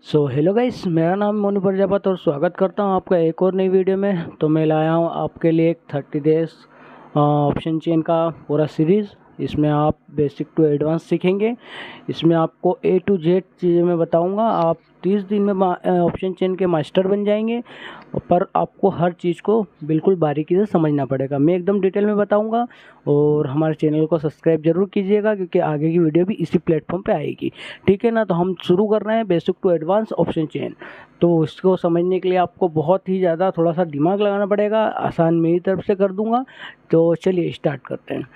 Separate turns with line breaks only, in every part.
Hello guys, मेरा नाम मोनू प्रजापत और स्वागत करता हूं आपका एक और नई वीडियो में। तो मैं लाया हूं आपके लिए एक 30 डेज ऑप्शन चेन का पूरा सीरीज़। इसमें आप बेसिक टू एडवांस सीखेंगे। इसमें आपको A to Z चीज़ें मैं बताऊंगा। आप 30 दिन में ऑप्शन चेन के मास्टर बन जाएंगे, पर आपको हर चीज़ को बिल्कुल बारीकी से समझना पड़ेगा। मैं एकदम डिटेल में बताऊंगा और हमारे चैनल को सब्सक्राइब जरूर कीजिएगा, क्योंकि आगे की वीडियो भी इसी प्लेटफॉर्म पे आएगी। ठीक है ना। तो हम शुरू कर रहे हैं basic to advance option chain. तो इसको समझने के लिए आपको बहुत ही ज़्यादा थोड़ा सा दिमाग लगाना पड़ेगा। आसान मेरी तरफ से कर दूंगा। तो चलिए स्टार्ट करते हैं।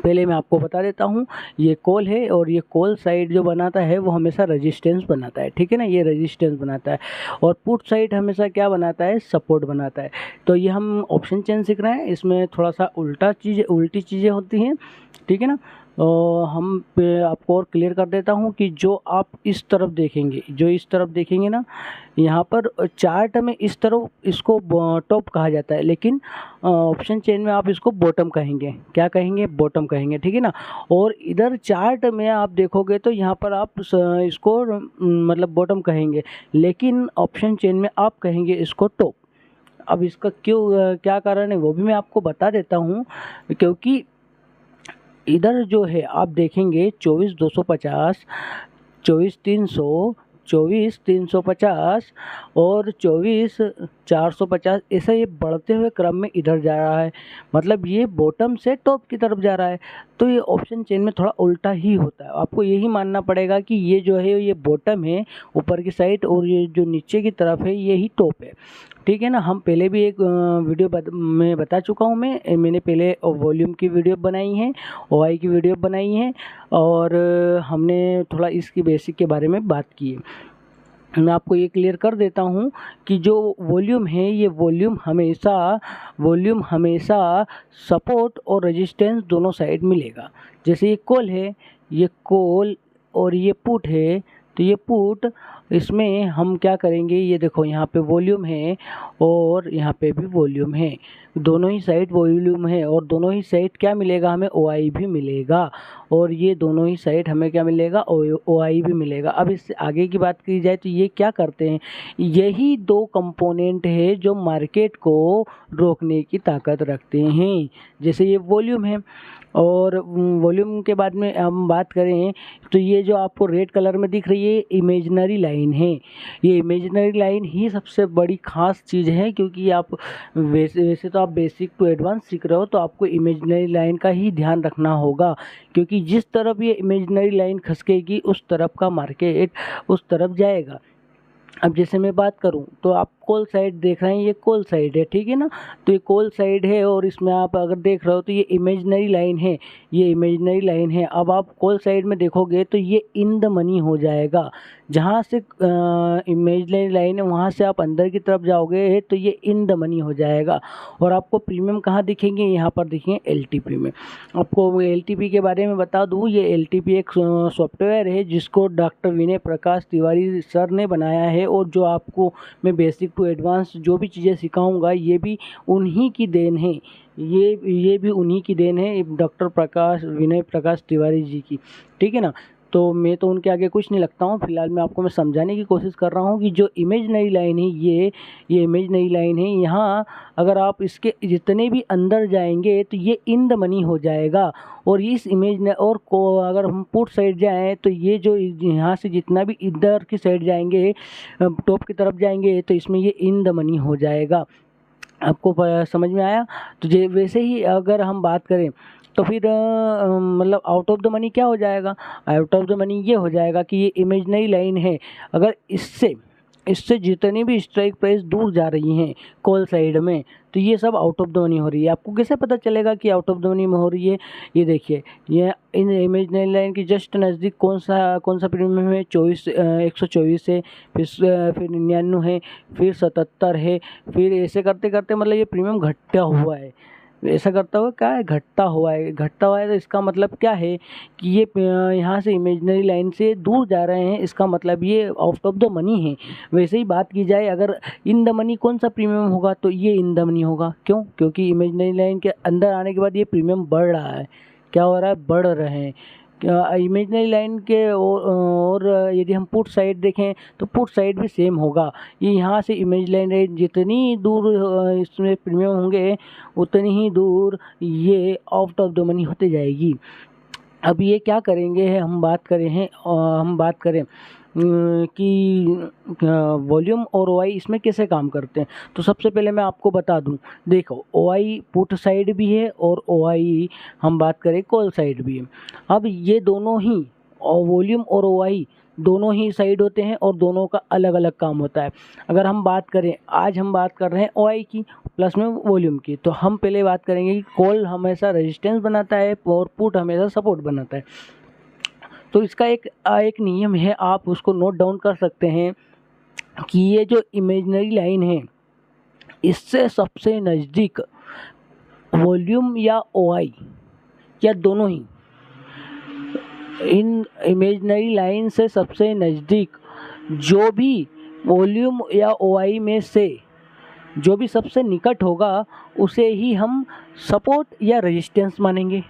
पहले मैं आपको बता देता हूँ, ये कॉल है और ये कॉल साइड जो बनाता है वो हमेशा रेजिस्टेंस बनाता है। ठीक है ना, ये रेजिस्टेंस बनाता है। और पुट साइड हमेशा क्या बनाता है, सपोर्ट बनाता है। तो ये हम ऑप्शन चेन सीख रहे हैं, इसमें थोड़ा सा उल्टी चीज़ें होती हैं। ठीक है ना। हम आपको और क्लियर कर देता हूँ कि जो आप इस तरफ देखेंगे ना, यहाँ पर चार्ट में इस तरफ इसको टॉप कहा जाता है, लेकिन ऑप्शन चेन में आप इसको बॉटम कहेंगे। क्या कहेंगे? बॉटम कहेंगे। ठीक है ना। और इधर चार्ट में आप देखोगे तो यहाँ पर आप इसको मतलब बॉटम कहेंगे, लेकिन ऑप्शन चेन में आप कहेंगे इसको टॉप। अब इसका क्या कारण है वो भी मैं आपको बता देता हूँ। क्योंकि इधर जो है आप देखेंगे 24,250, 24,300, 24,350 और 24,450, ऐसा ये बढ़ते हुए क्रम में इधर जा रहा है। मतलब ये बॉटम से टॉप की तरफ जा रहा है। तो ये ऑप्शन चेन में थोड़ा उल्टा ही होता है। आपको यही मानना पड़ेगा कि ये जो है ये बॉटम है ऊपर की साइड, और ये जो नीचे की तरफ है ये ही टॉप है। ठीक है ना। हम पहले भी एक वीडियो में बता चुका हूँ। मैंने पहले वॉल्यूम की वीडियो बनाई है, OI की वीडियो बनाई है, और हमने थोड़ा इसकी बेसिक के बारे में बात की है। मैं आपको ये क्लियर कर देता हूँ कि जो वॉल्यूम है ये वॉल्यूम हमेशा सपोर्ट और रेजिस्टेंस दोनों साइड मिलेगा। जैसे ये कॉल है, ये कॉल, और ये पुट है, तो ये पुट, इसमें हम क्या करेंगे, ये देखो यहाँ पे वॉल्यूम है और यहाँ पे भी वॉल्यूम है। दोनों ही साइड वॉल्यूम है और दोनों ही साइड क्या मिलेगा हमें, OI भी मिलेगा। और ये दोनों ही साइड हमें क्या मिलेगा, OI भी मिलेगा। अब इससे आगे की बात की जाए तो ये क्या करते हैं, यही दो कंपोनेंट है जो मार्केट को रोकने की ताकत रखते हैं। जैसे ये वॉल्यूम है, और वॉल्यूम के बाद में हम बात करें तो ये जो आपको रेड कलर में दिख रही है इमेजिनरी लाइन है। ये इमेजिनरी लाइन ही सबसे बड़ी खास चीज़ है, क्योंकि आप वैसे तो आप बेसिक टू एडवांस सीख रहे हो, तो आपको इमेजिनरी लाइन का ही ध्यान रखना होगा। क्योंकि जिस तरफ ये इमेजिनरी लाइन खसकेगी उस तरफ का मार्केट उस तरफ जाएगा। अब जैसे मैं बात करूं तो आप कॉल साइड देख रहे हैं, ये कॉल साइड है। ठीक है ना। तो ये कॉल साइड है और इसमें आप अगर देख रहे हो तो ये इमेजिनरी लाइन है, ये इमेजिनरी लाइन है। अब आप कॉल साइड में देखोगे तो ये इन द मनी हो जाएगा। जहाँ से इमेजिनरी लाइन है वहाँ से आप अंदर की तरफ जाओगे तो ये इन द मनी हो जाएगा। और आपको प्रीमियम कहाँ दिखेंगे, यहाँ पर दिखेंगे LTP में। आपको LTP के बारे में बता दूँ, ये LTP एक सॉफ्टवेयर है जिसको डॉक्टर विनय प्रकाश तिवारी सर ने बनाया है। और जो आपको मैं बेसिक टू एडवांस जो भी चीज़ें सिखाऊंगा ये भी उन्हीं की देन है। ये भी उन्हीं की देन है, डॉक्टर विनय प्रकाश तिवारी जी की। ठीक है ना। तो मैं तो उनके आगे कुछ नहीं लगता हूँ। फिलहाल मैं आपको समझाने की कोशिश कर रहा हूँ कि जो इमेजिनरी लाइन है ये इमेजिनरी लाइन है। यहाँ अगर आप इसके जितने भी अंदर जाएंगे तो ये इन द मनी हो जाएगा। और इस इमेज और को अगर हम पुट साइड जाएं तो ये जो यहाँ से जितना भी इधर की साइड जाएंगे, टॉप की तरफ जाएंगे, तो इसमें ये इन द मनी हो जाएगा। आपको समझ में आया? तो वैसे ही अगर हम बात करें तो फिर मतलब आउट ऑफ द मनी क्या हो जाएगा, आउट ऑफ द मनी ये हो जाएगा कि ये इमेजिनरी लाइन है। अगर इससे इससे जितनी भी स्ट्राइक प्राइस दूर जा रही हैं कॉल साइड में, तो ये सब आउट ऑफ द मनी हो रही है। आपको कैसे पता चलेगा कि आउट ऑफ द मनी में हो रही है? ये देखिए, ये इन इमेजिनरी लाइन की जस्ट नज़दीक कौन सा प्रीमियम है, 124 है, फिर 99 है, फिर 77 है। फिर ऐसे करते करते मतलब ये प्रीमियम घटता हुआ है। ऐसा करता हुआ क्या है, घटता हुआ है। तो इसका मतलब क्या है कि ये यहाँ से इमेजिनरी लाइन से दूर जा रहे हैं। इसका मतलब ये आउट ऑफ द मनी है। वैसे ही बात की जाए अगर इन द मनी कौन सा प्रीमियम होगा, तो ये इन द मनी होगा। क्यों? क्योंकि इमेजिनरी लाइन के अंदर आने के बाद ये प्रीमियम बढ़ रहा है। क्या हो रहा है? बढ़ रहे हैं। इमेजनरी लाइन के और यदि हम पुट साइड देखें तो पुट साइड भी सेम होगा। ये यहाँ से इमेज लाइन जितनी दूर इसमें प्रीमियम होंगे उतनी ही दूर ये आउट ऑफ द मनी होते जाएगी। अब ये क्या करेंगे, हम बात करें कि वॉल्यूम और ओआई इसमें कैसे काम करते हैं। तो सबसे पहले मैं आपको बता दूं, देखो ओआई पुट साइड भी है और ओआई हम बात करें कॉल साइड भी है। अब ये दोनों ही वॉल्यूम और ओआई दोनों ही साइड होते हैं और दोनों का अलग अलग काम होता है। अगर हम बात करें, आज हम बात कर रहे हैं ओआई की प्लस में वॉल्यूम की, तो हम पहले बात करेंगे कि कॉल हमेशा रेजिस्टेंस बनाता है और पुट हमेशा सपोर्ट बनाता है। तो इसका एक नियम है, आप उसको नोट डाउन कर सकते हैं कि ये जो इमेजिनरी लाइन है इससे सबसे नज़दीक वॉल्यूम या ओआई या दोनों ही, इन इमेजिनरी लाइन से सबसे नज़दीक जो भी वॉल्यूम या ओआई में से जो भी सबसे निकट होगा उसे ही हम सपोर्ट या रेजिस्टेंस मानेंगे।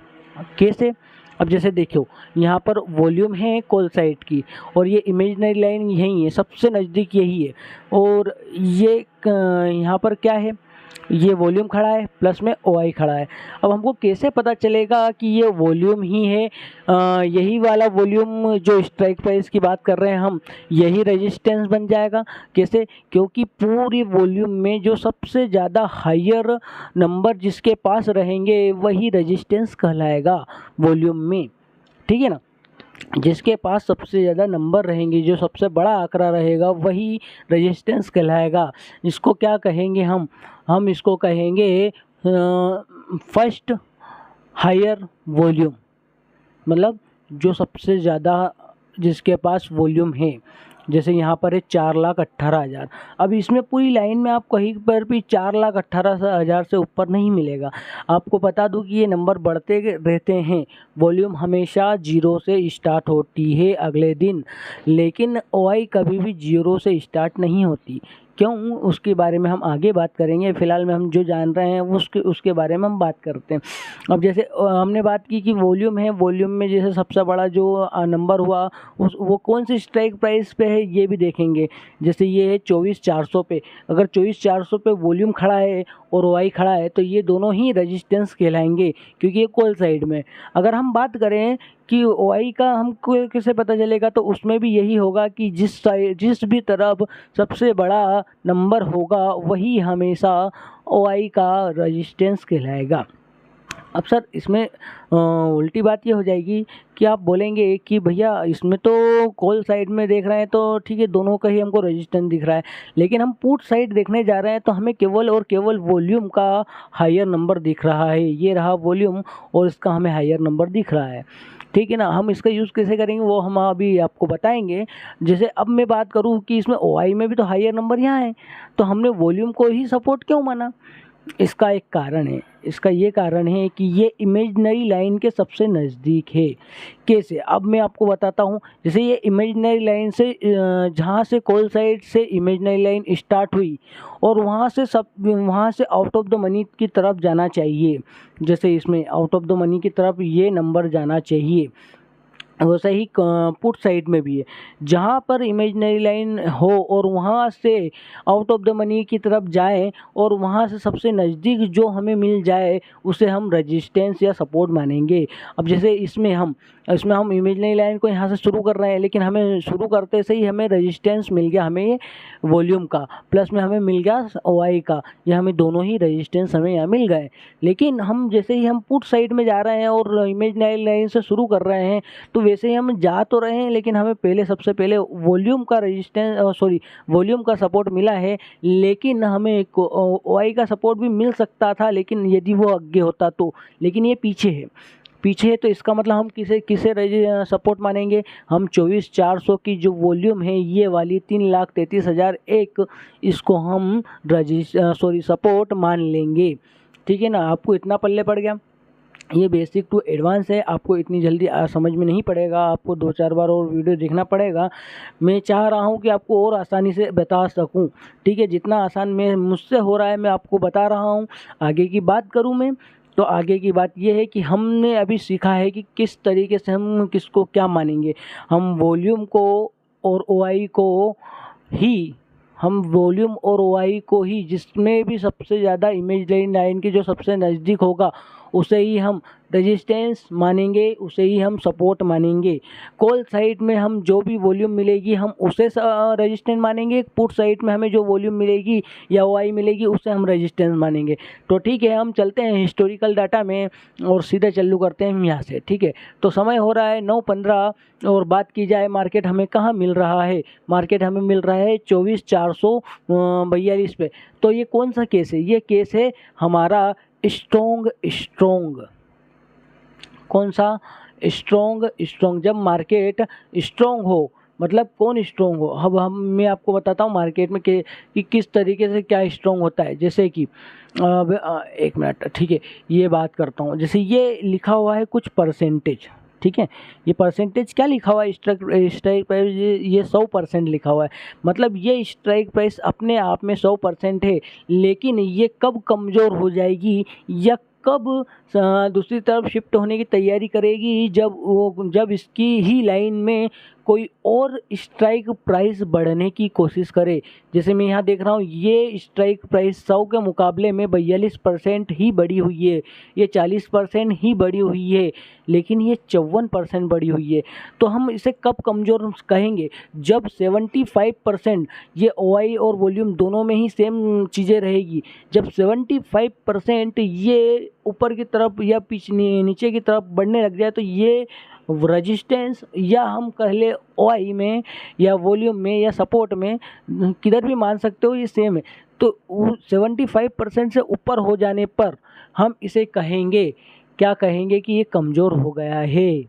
कैसे? अब जैसे देखो, यहाँ पर वॉल्यूम है कॉल साइड की और ये इमेजिनरी लाइन यही है, सबसे नज़दीक यही है, और ये यहाँ पर क्या है, ये वॉल्यूम खड़ा है प्लस में ओआई खड़ा है। अब हमको कैसे पता चलेगा कि ये वॉल्यूम ही है, यही वाला वॉल्यूम जो स्ट्राइक प्राइस की बात कर रहे हैं हम, यही रेजिस्टेंस बन जाएगा। कैसे? क्योंकि पूरी वॉल्यूम में जो सबसे ज़्यादा हायर नंबर जिसके पास रहेंगे वही रेजिस्टेंस कहलाएगा वॉल्यूम में, ठीक है ना। जिसके पास सबसे ज़्यादा नंबर रहेंगे, जो सबसे बड़ा आंकड़ा रहेगा वही रेजिस्टेंस कहलाएगा। इसको क्या कहेंगे हम इसको कहेंगे फर्स्ट हायर वॉल्यूम, मतलब जो सबसे ज़्यादा जिसके पास वॉल्यूम है। जैसे यहाँ पर है 4,18,000। अब इसमें पूरी लाइन में आप कहीं पर भी 4,18,000 से ऊपर नहीं मिलेगा। आपको बता दूं कि ये नंबर बढ़ते रहते हैं, वॉल्यूम हमेशा 0 से स्टार्ट होती है अगले दिन, लेकिन ओआई कभी भी 0 से स्टार्ट नहीं होती। क्यों, उसके बारे में हम आगे बात करेंगे। फ़िलहाल में हम जो जान रहे हैं उसके बारे में हम बात करते हैं। अब जैसे हमने बात की कि वॉल्यूम है, वॉल्यूम में जैसे सबसे बड़ा जो नंबर हुआ वो कौन सी स्ट्राइक प्राइस पे है ये भी देखेंगे। जैसे ये है 24,400 पे, अगर 24,400 पे वॉल्यूम खड़ा है और ओआई खड़ा है तो ये दोनों ही रेजिस्टेंस कहलाएंगे, क्योंकि ये कॉल साइड में। अगर हम बात करें कि ओआई का हमको कैसे पता चलेगा, तो उसमें भी यही होगा कि जिस भी तरफ सबसे बड़ा नंबर होगा वही हमेशा ओआई का रेजिस्टेंस कहलाएगा। अब सर इसमें उल्टी बात ये हो जाएगी कि आप बोलेंगे कि भैया इसमें तो कॉल साइड में देख रहे हैं तो ठीक है, दोनों का ही हमको रेजिस्टेंस दिख रहा है, लेकिन हम पुट साइड देखने जा रहे हैं तो हमें केवल और केवल वॉल्यूम का हायर नंबर दिख रहा है। ये रहा वॉल्यूम और इसका हमें हायर नंबर दिख रहा है, ठीक है ना। हम इसका यूज़ कैसे करेंगे वो हम अभी आपको बताएंगे। जैसे अब मैं बात करूँ कि इसमें ओआई में भी तो हायर नंबर यहाँ है, तो हमने वॉल्यूम को ही सपोर्ट क्यों माना। इसका एक कारण है, इसका ये कारण है कि ये इमेजिनरी लाइन के सबसे नज़दीक है। कैसे? अब मैं आपको बताता हूँ। जैसे ये इमेजिनरी लाइन से जहाँ से कॉल साइड से इमेजिनरी लाइन स्टार्ट हुई और वहाँ से आउट ऑफ द मनी की तरफ जाना चाहिए। जैसे इसमें आउट ऑफ द मनी की तरफ ये नंबर जाना चाहिए, वैसे ही पुट साइड में भी है। जहाँ पर इमेजिनरी लाइन हो और वहाँ से आउट ऑफ द मनी की तरफ जाए और वहाँ से सबसे नज़दीक जो हमें मिल जाए उसे हम रेजिस्टेंस या सपोर्ट मानेंगे। अब जैसे इसमें हम इमेजिनरी लाइन को यहाँ से शुरू कर रहे हैं, लेकिन हमें शुरू करते से ही हमें रेजिस्टेंस मिल गया, हमें वॉल्यूम का, प्लस में हमें मिल गया ओआई का, या हमें दोनों ही रेजिस्टेंस हमें यहाँ मिल गए। लेकिन हम जैसे ही हम पुट साइड में जा रहे हैं और इमेजिनरी लाइन से शुरू कर रहे हैं तो वैसे ही हम जा तो रहे हैं, लेकिन हमें सबसे पहले वॉल्यूम का सपोर्ट मिला है, लेकिन हमें ओआई का सपोर्ट भी मिल सकता था, लेकिन यदि वो आगे होता तो। लेकिन ये पीछे है तो इसका मतलब हम किसे सपोर्ट मानेंगे, हम 24,400 की जो वॉल्यूम है ये वाली 3,33,001 इसको हम सपोर्ट मान लेंगे, ठीक है ना। आपको इतना पल्ले पड़ गया। ये बेसिक टू एडवांस है, आपको इतनी जल्दी समझ में नहीं पड़ेगा, आपको 2-4 बार और वीडियो देखना पड़ेगा। मैं चाह रहा हूँ कि आपको और आसानी से बता सकूँ, ठीक है। जितना आसान मुझसे हो रहा है मैं आपको बता रहा हूँ। आगे की बात करूँ मैं तो आगे की बात ये है कि हमने अभी सीखा है कि किस तरीके से हम किसको क्या मानेंगे। हम वॉल्यूम को और OI को ही हम वॉल्यूम और OI को ही जिसमें भी सबसे ज़्यादा इमेजिनरी लाइन के जो सबसे नज़दीक होगा उसे ही हम रेजिस्टेंस मानेंगे, उसे ही हम सपोर्ट मानेंगे। कॉल साइड में हम जो भी वॉल्यूम मिलेगी हम उसे रेजिस्टेंस मानेंगे, पुट साइड में हमें जो वॉल्यूम मिलेगी या OI मिलेगी उसे हम रेजिस्टेंस मानेंगे। तो ठीक है, हम चलते हैं हिस्टोरिकल डाटा में और सीधे चालू करते हैं हम यहाँ से। ठीक है, तो समय हो रहा है 9:15 और बात की जाए मार्केट हमें कहाँ मिल रहा है। मार्केट हमें मिल रहा है 24,442 पे। तो ये कौन सा केस है? ये केस है हमारा स्ट्रोंग। कौन सा? स्ट्रोंग। जब मार्केट स्ट्रोंग हो, मतलब कौन स्ट्रोंग हो, अब मैं आपको बताता हूँ मार्केट में कि किस तरीके से क्या स्ट्रोंग होता है। जैसे कि एक मिनट, ठीक है, ये बात करता हूँ। जैसे ये लिखा हुआ है कुछ परसेंटेज, ठीक है, ये परसेंटेज क्या लिखा हुआ है? स्ट्राइक प्राइस ये 100% लिखा हुआ है। मतलब ये स्ट्राइक प्राइस अपने आप में 100% है, लेकिन ये कब कमज़ोर हो जाएगी या कब दूसरी तरफ शिफ्ट होने की तैयारी करेगी? जब इसकी ही लाइन में कोई और स्ट्राइक प्राइस बढ़ने की कोशिश करे। जैसे मैं यहाँ देख रहा हूँ, ये स्ट्राइक प्राइस 100 के मुकाबले में 42% ही बढ़ी हुई है, ये 40% ही बढ़ी हुई है, लेकिन ये 54% बढ़ी हुई है। तो हम इसे कब कमज़ोर कहेंगे? जब 75% ये OI और वॉल्यूम दोनों में ही सेम चीज़ें रहेगी। जब 75% ये ऊपर की तरफ या नीचे की तरफ बढ़ने लग जाए तो ये रेजिस्टेंस या हम कह ले OI में या वॉल्यूम में या सपोर्ट में, किधर भी मान सकते हो, ये सेम है। तो 75% से ऊपर हो जाने पर हम इसे कहेंगे, क्या कहेंगे? कि ये कमज़ोर हो गया है।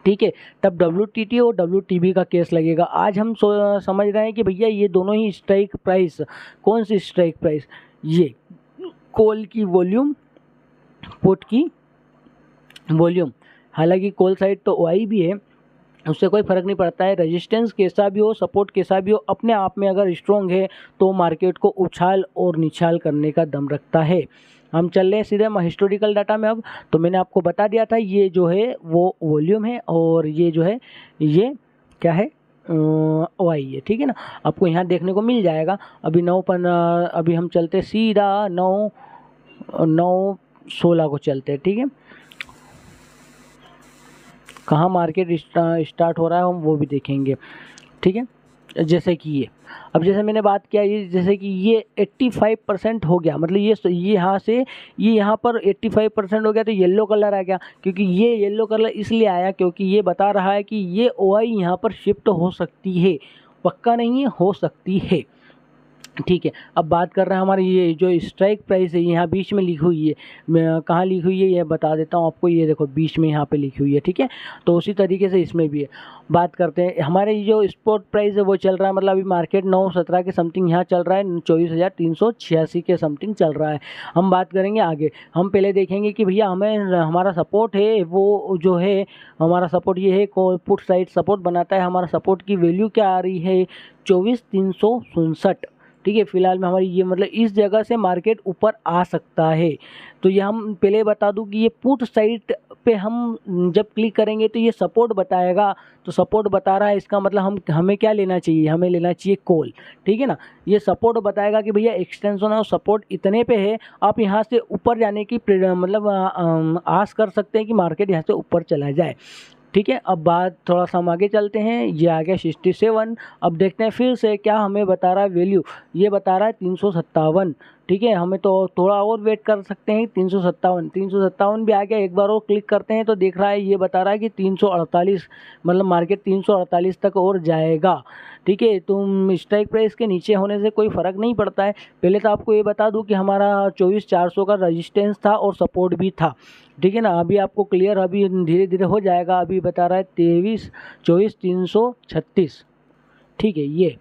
ठीक है, तब WTT और WTB का केस लगेगा। आज हम समझ रहे हैं कि भैया ये दोनों ही स्ट्राइक प्राइस, कौन सी स्ट्राइक प्राइस? ये कॉल की वॉल्यूम, पुट की वॉल्यूम। हालांकि कॉल साइड तो OI भी है, उससे कोई फ़र्क नहीं पड़ता है। रेजिस्टेंस कैसा भी हो, सपोर्ट कैसा भी हो, अपने आप में अगर स्ट्रॉन्ग है तो मार्केट को उछाल और निछाल करने का दम रखता है। हम चल रहे हैं सीधे हिस्टोरिकल डाटा में। अब तो मैंने आपको बता दिया था, ये जो है वो वॉल्यूम है और ये जो है ये क्या है? OI है। ठीक है ना, आपको यहाँ देखने को मिल जाएगा। अभी अभी हम चलते सीधा 9/16 को चलते हैं। ठीक है, कहाँ मार्केट स्टार्ट हो रहा है हम वो भी देखेंगे। ठीक है, जैसे कि ये अब जैसे मैंने बात किया, ये जैसे कि ये 85% हो गया, मतलब ये यहाँ से ये यहाँ पर 85% हो गया, तो येलो कलर आ गया। क्योंकि ये येलो कलर इसलिए आया क्योंकि ये बता रहा है कि ये OI यहाँ पर शिफ्ट हो सकती है, पक्का नहीं है, हो सकती है। ठीक है, अब बात कर रहे हैं हमारी ये जो स्ट्राइक प्राइस है, यहाँ बीच में लिखी हुई है। मैं कहाँ लिखी हुई है ये बता देता हूँ आपको, ये देखो बीच में यहाँ पे लिखी हुई है। ठीक है, तो उसी तरीके से इसमें भी है। बात करते हैं हमारे ये जो स्पॉट प्राइस है वो चल रहा है, मतलब अभी मार्केट 9:17 के समथिंग यहाँ चल रहा है, 24,386 के समथिंग चल रहा है। हम बात करेंगे आगे। हम पहले देखेंगे कि भैया हमें हमारा सपोर्ट है वो जो है, हमारा सपोर्ट ये है, पुट साइड सपोर्ट बनाता है। हमारा सपोर्ट की वैल्यू क्या आ रही है? 24,359। ठीक है, फिलहाल में हमारी ये मतलब इस जगह से मार्केट ऊपर आ सकता है। तो ये हम पहले बता दूं कि ये पुट साइड पे हम जब क्लिक करेंगे तो ये सपोर्ट बताएगा। तो सपोर्ट बता रहा है, इसका मतलब हमें क्या लेना चाहिए? हमें लेना चाहिए कॉल। ठीक है ना, ये सपोर्ट बताएगा कि भैया एक्सटेंशन और सपोर्ट इतने पे है, आप यहाँ से ऊपर जाने की मतलब आस कर सकते हैं कि मार्केट यहाँ से ऊपर चला जाए। ठीक है, अब बात थोड़ा सा हम आगे चलते हैं। ये आ गया 67। अब देखते हैं फिर से क्या हमें बता रहा है वैल्यू। ये बता रहा है 357। ठीक है, हमें तो थोड़ा और वेट कर सकते हैं। 357 भी आ गया। एक बार और क्लिक करते हैं तो देख रहा है, ये बता रहा है कि 348, मतलब मार्केट 348 तक और जाएगा। ठीक है, तुम स्ट्राइक प्राइस के नीचे होने से कोई फ़र्क नहीं पड़ता है। पहले तो आपको ये बता दूं कि हमारा 24,400 का रजिस्टेंस था और सपोर्ट भी था। ठीक है ना, अभी आपको क्लियर अभी धीरे धीरे हो जाएगा। अभी बता रहा है 24,336। ठीक है, ये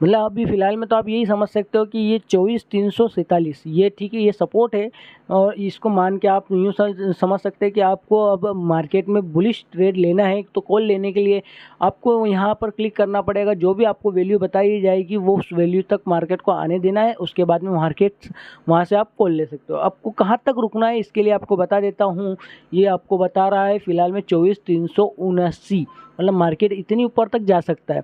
मतलब अभी फ़िलहाल में तो आप यही समझ सकते हो कि ये 24,347 ये ठीक है, ये सपोर्ट है और इसको मान के आप यूँ समझ सकते हैं कि आपको अब मार्केट में बुलिश ट्रेड लेना है तो कॉल लेने के लिए आपको यहाँ पर क्लिक करना पड़ेगा। जो भी आपको वैल्यू बताई जाएगी वो उस वैल्यू तक मार्केट को आने देना है, उसके बाद में मार्केट वहाँ से आप कॉल ले सकते हो। आपको कहाँ तक रुकना है इसके लिए आपको बता देता हूँ। ये आपको बता रहा है फ़िलहाल में 24,379, मतलब मार्केट इतनी ऊपर तक जा सकता है।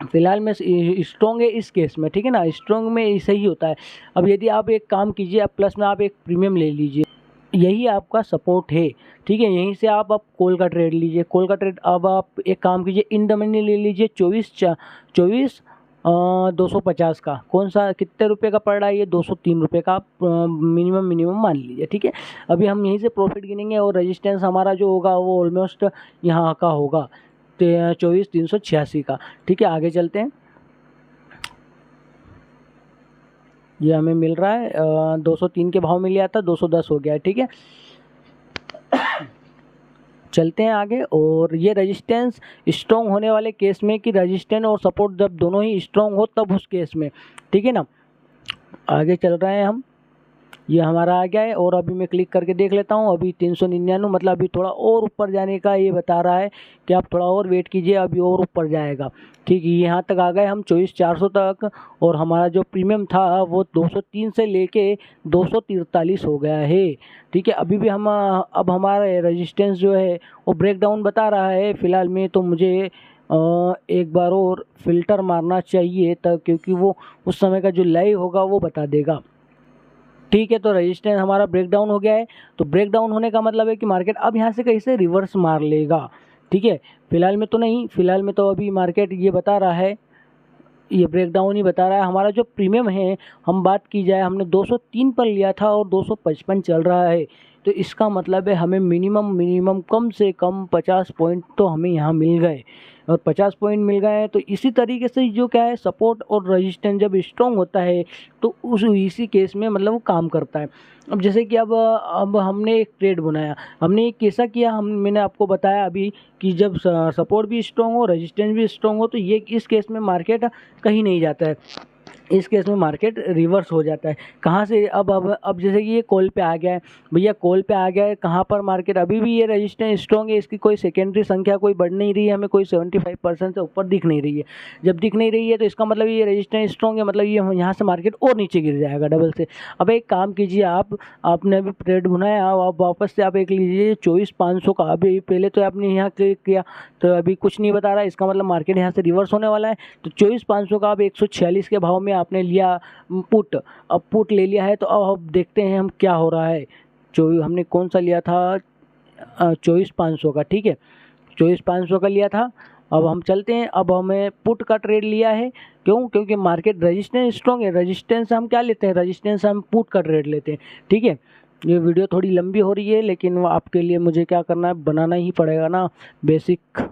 फ़िलहाल में स्ट्रॉन्ग है इस केस में, ठीक है ना, स्ट्रॉन्ग में सही होता है। अब यदि आप एक काम कीजिए, अब प्लस में आप एक प्रीमियम ले लीजिए, यही आपका सपोर्ट है, ठीक है। यहीं से आप कॉल का ट्रेड लीजिए, कॉल का ट्रेड। अब आप एक काम कीजिए, इन द मनी ले लीजिए 250 का। कौन सा कितने रुपए का पड़ रहा है ये? 203 रुपये का आप मिनिमम मान लीजिए, ठीक है। अभी हम यहीं से प्रॉफिट गिनेंगे और रेजिस्टेंस हमारा जो होगा वो ऑलमोस्ट यहाँ का होगा 24,386 का, ठीक है। आगे चलते हैं। ये हमें मिल रहा है 203 के भाव में लिया था, 210 हो गया है, ठीक है। चलते हैं आगे। और ये रेजिस्टेंस स्ट्रॉन्ग होने वाले केस में कि रेजिस्टेंस और सपोर्ट जब दोनों ही स्ट्रॉन्ग हो तब उस केस में, ठीक है ना। आगे चल रहे हैं हम, ये हमारा आ गया है और अभी मैं क्लिक करके देख लेता हूँ। अभी 399, मतलब अभी थोड़ा और ऊपर जाने का ये बता रहा है कि आप थोड़ा और वेट कीजिए, अभी और ऊपर जाएगा, ठीक है। यहाँ तक आ गए हम 24,400 तक और हमारा जो प्रीमियम था वो 203 से लेके 243 हो गया है, ठीक है। अभी भी हम अब हमारा रेजिस्टेंस जो है वो ब्रेक डाउन बता रहा है फ़िलहाल में, तो मुझे एक बार और फिल्टर मारना चाहिए तब, क्योंकि वो उस समय का जो लाइव होगा वो बता देगा, ठीक है। तो रेजिस्टेंस हमारा ब्रेक डाउन हो गया है। तो ब्रेक डाउन होने का मतलब है कि मार्केट अब यहाँ से कहीं से रिवर्स मार लेगा, ठीक है। फिलहाल में तो नहीं, फिलहाल में तो अभी मार्केट ये बता रहा है, ये ब्रेक डाउन ही बता रहा है। हमारा जो प्रीमियम है, हम बात की जाए, हमने 203 पर लिया था और 255 चल रहा है, तो इसका मतलब है हमें मिनिमम कम से कम 50 पॉइंट तो हमें यहाँ मिल गए। और 50 पॉइंट मिल गए हैं तो इसी तरीके से जो क्या है, सपोर्ट और रेजिस्टेंस जब स्ट्रॉन्ग होता है तो उस इसी केस में मतलब वो काम करता है। अब जैसे कि अब हमने एक ट्रेड बनाया, हमने एक कैसा किया, मैंने आपको बताया अभी कि जब सपोर्ट भी स्ट्रॉन्ग हो, रेजिस्टेंस भी स्ट्रॉन्ग हो, तो ये इस केस में मार्केट कहीं नहीं जाता है, इस केस में मार्केट रिवर्स हो जाता है। कहाँ से? अब जैसे कि ये कॉल पे आ गया है भैया, कॉल पे आ गया है, कहाँ पर मार्केट अभी भी ये रेजिस्टेंस स्ट्रॉन्ग है, इसकी कोई सेकेंडरी संख्या कोई बढ़ नहीं रही है, हमें कोई 75% से ऊपर दिख नहीं रही है। जब दिख नहीं रही है तो इसका मतलब ये रेजिस्टेंस स्ट्रॉन्ग है, मतलब ये यहाँ से मार्केट और नीचे गिर जाएगा डबल से। अब एक काम कीजिए, आपने अभी ट्रेड बनाया, आप वापस से आप एक लीजिए 24,500 का। अभी पहले तो आपने यहाँ क्लिक किया तो अभी कुछ नहीं बता रहा है, इसका मतलब मार्केट यहाँ से रिवर्स होने वाला है। तो 24,500 का आप 146 के भाव में आपने लिया पुट। अब पुट ले लिया है तो अब देखते हैं हम क्या हो रहा है। हमने कौन सा लिया था? 24,500 का, ठीक है, 24,500 का लिया था। अब हम चलते हैं, अब हमें पुट का ट्रेड लिया है, क्यों? क्योंकि मार्केट रेजिस्टेंस स्ट्रॉन्ग है, रेजिस्टेंस से हम क्या लेते हैं? रेजिस्टेंस से हम पुट का ट्रेड लेते हैं, ठीक है। ये वीडियो थोड़ी लंबी हो रही है लेकिन आपके लिए मुझे क्या करना है, बनाना ही पड़ेगा ना बेसिक।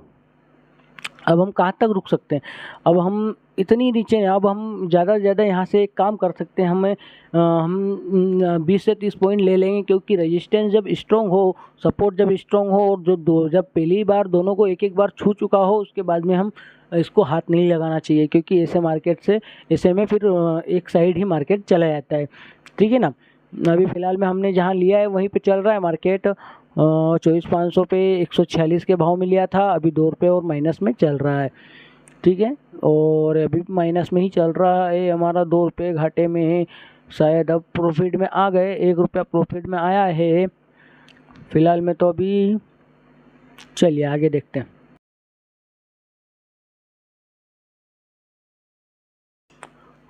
अब हम कहाँ तक रुक सकते हैं? अब हम इतनी नीचे हैं, अब हम ज़्यादा से ज़्यादा यहाँ से एक काम कर सकते हैं, हम 20 से 30 पॉइंट ले लेंगे, क्योंकि रेजिस्टेंस जब स्ट्रॉन्ग हो, सपोर्ट जब स्ट्रॉन्ग हो और जब पहली बार दोनों को एक एक बार छू चुका हो, उसके बाद में हम इसको हाथ नहीं लगाना चाहिए, क्योंकि ऐसे मार्केट से ऐसे में फिर एक साइड ही मार्केट चला जाता है, ठीक है ना। अभी फ़िलहाल में हमने जहाँ लिया है वहीं पे चल रहा है मार्केट। 24,500 पे 146 के भाव में लिया था, अभी 2 रुपये और माइनस में चल रहा है, ठीक है। और अभी माइनस में ही चल रहा है हमारा, 2 रुपये घाटे में है शायद। अब प्रॉफिट में आ गए, 1 रुपया प्रॉफिट में आया है फ़िलहाल में। तो अभी चलिए आगे देखते हैं।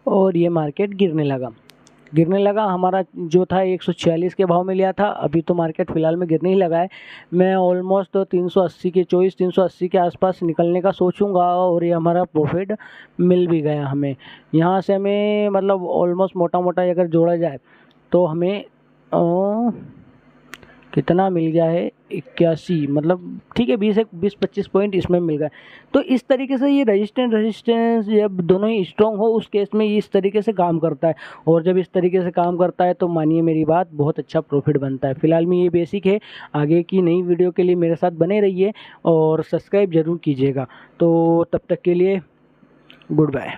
और ये मार्केट गिरने लगा। हमारा जो था 146 के भाव में लिया था, अभी तो मार्केट फ़िलहाल में गिरने ही लगा है। मैं ऑलमोस्ट 380 के 380 के आसपास निकलने का सोचूंगा और ये हमारा प्रॉफिट मिल भी गया हमें। यहाँ से हमें मतलब ऑलमोस्ट मोटा मोटा अगर जोड़ा जाए तो हमें कितना मिल गया है? 81, मतलब ठीक है, 20-25 पॉइंट इसमें मिल गए। तो इस तरीके से ये रेजिस्टेंस जब दोनों ही स्ट्रॉन्ग हो उस केस में ये इस तरीके से काम करता है, और जब इस तरीके से काम करता है तो मानिए मेरी बात, बहुत अच्छा प्रॉफिट बनता है। फिलहाल में ये बेसिक है, आगे की नई वीडियो के लिए मेरे साथ बने रहिए और सब्सक्राइब ज़रूर कीजिएगा। तो तब तक के लिए गुड बाय।